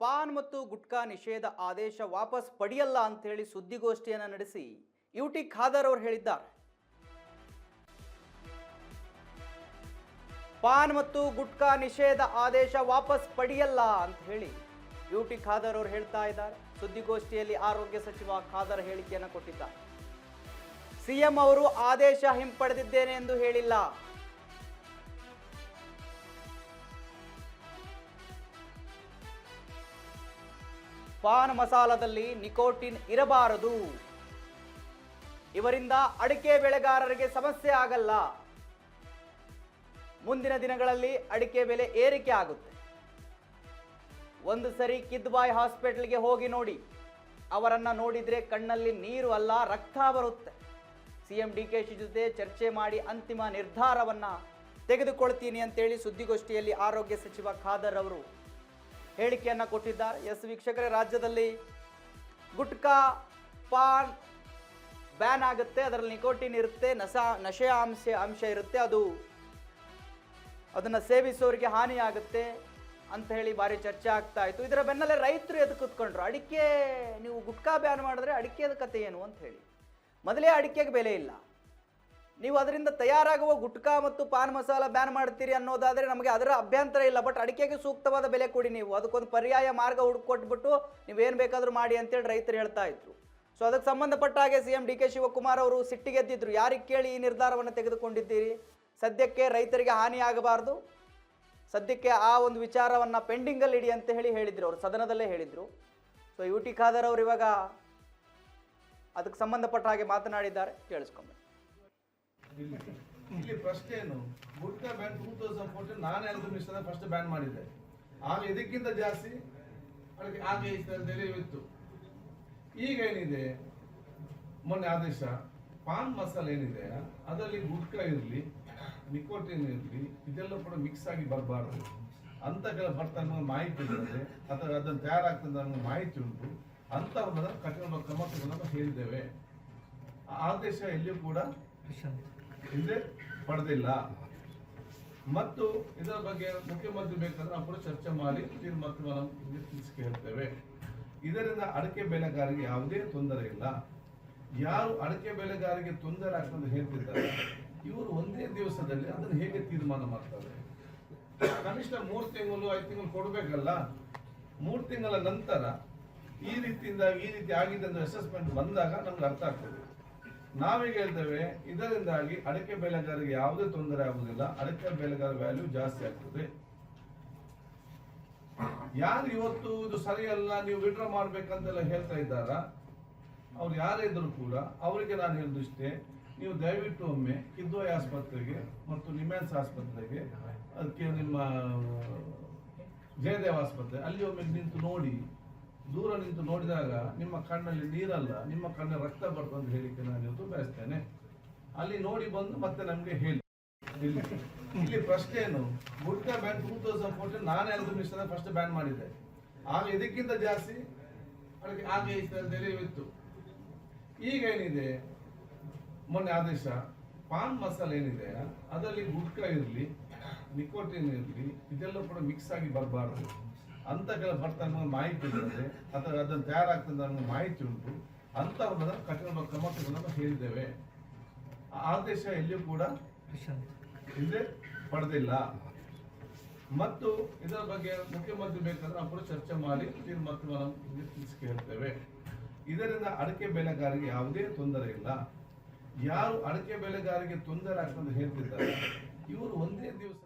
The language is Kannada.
ಪಾನ್ ಮತ್ತು ಗುಟ್ಕಾ ನಿಷೇಧ ಆದೇಶ ವಾಪಸ್ ಪಡೆಯಲ್ಲ ಅಂತ ಹೇಳಿ ಸುದ್ದಿಗೋಷ್ಠಿಯನ್ನು ನಡೆಸಿ ಯುಟಿ ಖಾದರ್ ಅವರು ಹೇಳಿದ್ದಾರೆ. ಪಾನ್ ಮತ್ತು ಗುಟ್ಕಾ ನಿಷೇಧ ಆದೇಶ ವಾಪಸ್ ಪಡೆಯಲ್ಲ ಅಂತ ಹೇಳಿ ಯುಟಿ ಖಾದರ್ ಅವರು ಹೇಳ್ತಾ ಇದ್ದಾರೆ. ಸುದ್ದಿಗೋಷ್ಠಿಯಲ್ಲಿ ಆರೋಗ್ಯ ಸಚಿವ ಖಾದರ್ ಹೇಳಿಕೆಯನ್ನು ಕೊಟ್ಟಿದ್ದಾರೆ. ಸಿಎಂ ಅವರು ಆದೇಶ ಹಿಂಪಡೆದಿದ್ದೇನೆ ಎಂದು ಹೇಳಿಲ್ಲ. ಪಾನ್ ಮಸಾಲದಲ್ಲಿ ನಿಕೋಟಿನ್ ಇರಬಾರದು. ಇವರಿಂದ ಅಡಿಕೆ ಬೆಳೆಗಾರರಿಗೆ ಸಮಸ್ಯೆ ಆಗಲ್ಲ. ಮುಂದಿನ ದಿನಗಳಲ್ಲಿ ಅಡಿಕೆ ಬೆಲೆ ಏರಿಕೆ ಆಗುತ್ತೆ. ಒಂದು ಸರಿ ಕಿದ್ಬಾಯ್ ಹಾಸ್ಪಿಟಲ್ಗೆ ಹೋಗಿ ನೋಡಿ. ಅವರನ್ನ ನೋಡಿದ್ರೆ ಕಣ್ಣಲ್ಲಿ ನೀರು ಅಲ್ಲ ರಕ್ತ ಬರುತ್ತೆ. ಸಿಎಂ ಡಿಕೆಶಿ ಜೊತೆ ಚರ್ಚೆ ಮಾಡಿ ಅಂತಿಮ ನಿರ್ಧಾರವನ್ನ ತೆಗೆದುಕೊಳ್ತೀನಿ ಅಂತೇಳಿ ಸುದ್ದಿಗೋಷ್ಠಿಯಲ್ಲಿ ಆರೋಗ್ಯ ಸಚಿವ ಖಾದರ್ ಅವರು ಹೇಳಿಕೆಯನ್ನು ಕೊಟ್ಟಿದ್ದಾರೆ. ಎಸ್ ವೀಕ್ಷಕರೇ, ರಾಜ್ಯದಲ್ಲಿ ಗುಟ್ಕಾ ಪಾನ್ ಬ್ಯಾನ್ ಆಗುತ್ತೆ. ಅದರಲ್ಲಿ ನಿಕೋಟಿನ್ ಇರುತ್ತೆ, ನಶೆಯ ಅಂಶ ಇರುತ್ತೆ. ಅದನ್ನು ಸೇವಿಸೋರಿಗೆ ಹಾನಿ ಆಗುತ್ತೆ ಅಂತ ಹೇಳಿ ಭಾರಿ ಚರ್ಚೆ ಆಗ್ತಾ ಇತ್ತು. ಇದರ ಬೆನ್ನಲ್ಲೇ ರೈತರು ಎದ್ದು ಕೂತ್ಕೊಂಡ್ರು. ಅಡಿಕೆ ನೀವು ಗುಟ್ಕಾ ಬ್ಯಾನ್ ಮಾಡಿದ್ರೆ ಅಡಿಕೆದ ಕತೆ ಏನು ಅಂತ ಹೇಳಿ. ಮೊದಲೇ ಅಡಿಕೆಗೆ ಬೆಲೆ ಇಲ್ಲ, ನೀವು ಅದರಿಂದ ತಯಾರಾಗುವ ಗುಟ್ಕಾ ಮತ್ತು ಪಾನ್ ಮಸಾಲ ಬ್ಯಾನ್ ಮಾಡ್ತೀರಿ ಅನ್ನೋದಾದರೆ ನಮಗೆ ಅದರ ಅಭ್ಯಂತರ ಇಲ್ಲ. ಬಟ್ ಅಡಿಕೆಗೆ ಸೂಕ್ತವಾದ ಬೆಲೆ ಕೊಡಿ, ನೀವು ಅದಕ್ಕೊಂದು ಪರ್ಯಾಯ ಮಾರ್ಗ ಹುಡುಕೊಟ್ಬಿಟ್ಟು ನೀವೇನು ಬೇಕಾದರೂ ಮಾಡಿ ಅಂತೇಳಿ ರೈತರು ಹೇಳ್ತಾ ಇದ್ರು. ಸೊ ಅದಕ್ಕೆ ಸಂಬಂಧಪಟ್ಟ ಹಾಗೆ ಸಿಎಂ ಡಿ ಕೆ ಶಿವಕುಮಾರ್ ಅವರು ಸಿಟ್ಟಿಗೆದ್ದಿದ್ರು. ಯಾರಿಗೆ ಕೇಳಿ ಈ ನಿರ್ಧಾರವನ್ನು ತೆಗೆದುಕೊಂಡಿದ್ದೀರಿ? ಸದ್ಯಕ್ಕೆ ರೈತರಿಗೆ ಹಾನಿ ಆಗಬಾರ್ದು, ಸದ್ಯಕ್ಕೆ ಆ ಒಂದು ವಿಚಾರವನ್ನು ಪೆಂಡಿಂಗಲ್ಲಿ ಇಡಿ ಅಂತ ಹೇಳಿದ್ರು. ಅವರು ಸದನದಲ್ಲೇ ಹೇಳಿದರು. ಸೊ ಯುಟಿ ಖಾದರ್ ಅವರು ಇವಾಗ ಅದಕ್ಕೆ ಸಂಬಂಧಪಟ್ಟ ಹಾಗೆ ಮಾತನಾಡಿದ್ದಾರೆ. ಕೇಳಿಸ್ಕೊಂಬ. ಇಲ್ಲಿ ಪ್ರಶ್ನೆ ಏನು? ಗುಟ್ಕಾ ಬ್ಯಾನ್ 2014 ನಾನು ನಿಮಿಷದ ಫಸ್ಟ್ ಬ್ಯಾನ್ ಮಾಡಿದ್ದೆ. ಆಗ ಇದಕ್ಕಿಂತ ಜಾಸ್ತಿ ಹಾಗೆ ಇತ್ತು. ಈಗ ಏನಿದೆ, ಮೊನ್ನೆ ಆದೇಶ ಪಾನ್ ಮಸಾಲ ಏನಿದೆ ಅದರಲ್ಲಿ ಗುಟ್ಕಾ ಇರಲಿ, ನಿಕೋಟಿನ್ ಇರಲಿ, ಇದೆಲ್ಲ ಕೂಡ ಮಿಕ್ಸ್ ಆಗಿ ಬರಬಾರ್ದು ಅಂತ ಕೆಲ ಬರ್ತಾ ನಮಗೆ ಮಾಹಿತಿ ಇರ್ತದೆ, ಅಥವಾ ಅದನ್ನು ತಯಾರಾಗ್ತದೆ ನಮಗೆ ಮಾಹಿತಿ ಉಂಟು. ಅಂಥವ್ರನ್ನ ಕಠಿಣ ಕ್ರಮಗಳನ್ನು ಹೇಳಿದ್ದೇವೆ. ಆದೇಶ ಎಲ್ಲಿಯೂ ಕೂಡ ಹಿಂದೆ ಪಡೆದಿಲ್ಲ. ಮತ್ತು ಇದರ ಬಗ್ಗೆ ಮುಖ್ಯಮಂತ್ರಿ ಬೇಕಾದ್ರೆ ನಾವು ಕೂಡ ಚರ್ಚೆ ಮಾಡಿ ತೀರ್ಮಾನ ತಿಳಿಸಿ ಹೇಳ್ತೇವೆ. ಇದರಿಂದ ಅಡಿಕೆ ಬೆಳೆಗಾರರಿಗೆ ಯಾವುದೇ ತೊಂದರೆ ಇಲ್ಲ. ಯಾರು ಅಡಿಕೆ ಬೆಳೆಗಾರರಿಗೆ ತೊಂದರೆ ಆಗ್ತದೆ ಹೇಳ್ತಿದ್ದಾರೆ, ಇವರು ಒಂದೇ ದಿವಸದಲ್ಲಿ ಅದನ್ನು ಹೇಗೆ ತೀರ್ಮಾನ ಮಾಡ್ತಾರೆ? ಕನಿಷ್ಠ 3 ತಿಂಗಳು 5 ತಿಂಗಳು ಕೊಡಬೇಕಲ್ಲ. 3 ತಿಂಗಳ ನಂತರ ಈ ರೀತಿ ಆಗಿದೆ ಅಂತ ಅಸೆಸ್ಮೆಂಟ್ ಬಂದಾಗ ನಮ್ಗೆ ಅರ್ಥ ಆಗ್ತದೆ. ನಾವೀಗ ಹೇಳ್ತೇವೆ, ಇದರಿಂದಾಗಿ ಅಡಿಕೆ ಬೆಳೆಗಾರರಿಗೆ ಯಾವುದೇ ತೊಂದರೆ ಆಗುವುದಿಲ್ಲ, ಅಡಿಕೆ ಬೆಳೆಗಾರ ವ್ಯಾಲ್ಯೂ ಜಾಸ್ತಿ ಆಗ್ತದೆ. ಯಾರು ಇವತ್ತು ಇದು ಸರಿಯಲ್ಲ ನೀವು ವಿಡ್ರಾ ಮಾಡ್ಬೇಕಂತೆಲ್ಲ ಹೇಳ್ತಾ ಇದ್ದಾರ, ಅವ್ರು ಯಾರೇ ಇದ್ರು ಕೂಡ ಅವರಿಗೆ ನಾನು ಹೇಳಿದಷ್ಟೇ, ನೀವು ದಯವಿಟ್ಟು ಒಮ್ಮೆ ಕಿದ್ವಾಯ್ ಆಸ್ಪತ್ರೆಗೆ ಮತ್ತು ನಿಮ್ಯಾನ್ಸ್ ಆಸ್ಪತ್ರೆಗೆ, ಅದಕ್ಕೆ ನಿಮ್ಮ ಜಯದೇವ ಆಸ್ಪತ್ರೆ, ಅಲ್ಲಿ ಒಮ್ಮೆ ನಿಂತು ನೋಡಿ. ದೂರ ನಿಂತು ನೋಡಿದಾಗ ನಿಮ್ಮ ಕಣ್ಣಲ್ಲಿ ನೀರಲ್ಲ, ನಿಮ್ಮ ಕಣ್ಣಲ್ಲಿ ರಕ್ತ ಬರ್ತದೆ ಅಂತ ಹೇಳಿಕ್ಕೆ ನಾನು ಇವತ್ತು ಬಯಸ್ತೇನೆ. ಅಲ್ಲಿ ನೋಡಿ ಬಂದು ಮತ್ತೆ ನಮ್ಗೆ ಹೇಳಿ. ಇಲ್ಲಿ ಪ್ರಶ್ನೆ ಏನು? ಗುಟ್ಕಾ ಬ್ಯಾನ್ 2014 ನಾನು 2 ನಿಮಿಷದ ಫಸ್ಟ್ ಬ್ಯಾನ್ ಮಾಡಿದ್ದೆ. ಆಗ ಇದಕ್ಕಿಂತ ಜಾಸ್ತಿ ಹಾಗೆ ಇತ್ತು. ಈಗ ಏನಿದೆ, ಮೊನ್ನೆ ಆದೇಶ ಪಾನ್ ಮಸಾಲ ಏನಿದೆ ಅದರಲ್ಲಿ ಗುಟ್ಕಾ ಇರಲಿ, ನಿಕೋಟಿನ್ ಇರಲಿ, ಇದೆಲ್ಲ ಕೂಡ ಮಿಕ್ಸ್ ಆಗಿ ಬರಬಾರ್ದು ಅಂತ ಕೆಲ ಬರ್ತಾ ನಮಗೆ ಮಾಹಿತಿ ಇರ್ತದೆ, ಅಥವಾ ಅದನ್ನು ತಯಾರಾಗ್ತದೆ ನಮಗೆ ಮಾಹಿತಿ ಉಂಟು. ಅಂಥವ್ರನ್ನ ಕಠಿಣ ಕ್ರಮಗಳನ್ನು ಹೇಳಿದ್ದೇವೆ. ಆದೇಶ ಎಲ್ಲಿಯೂ ಕೂಡ ಹಿಂದೆ ಪಡೆದಿಲ್ಲ. ಮತ್ತು ಇದರ ಬಗ್ಗೆ ಮುಖ್ಯಮಂತ್ರಿ ಬೇಕಾದ್ರೆ ನಾವು ಕೂಡ ಚರ್ಚೆ ಮಾಡಿ ತೀರ್ಮಾನ ತಿಳಿಸಿ ಹೇಳ್ತೇವೆ. ಇದರಿಂದ ಅಡಿಕೆ ಬೆಳೆಗಾರರಿಗೆ ಯಾವುದೇ ತೊಂದರೆ ಇಲ್ಲ. ಯಾರು ಅಡಿಕೆ ಬೆಳೆಗಾರರಿಗೆ ತೊಂದರೆ ಆಗ್ತದೆ ಹೇಳ್ತಿದ್ದಾರೆ, ಇವರು ಒಂದೇ ದಿವಸ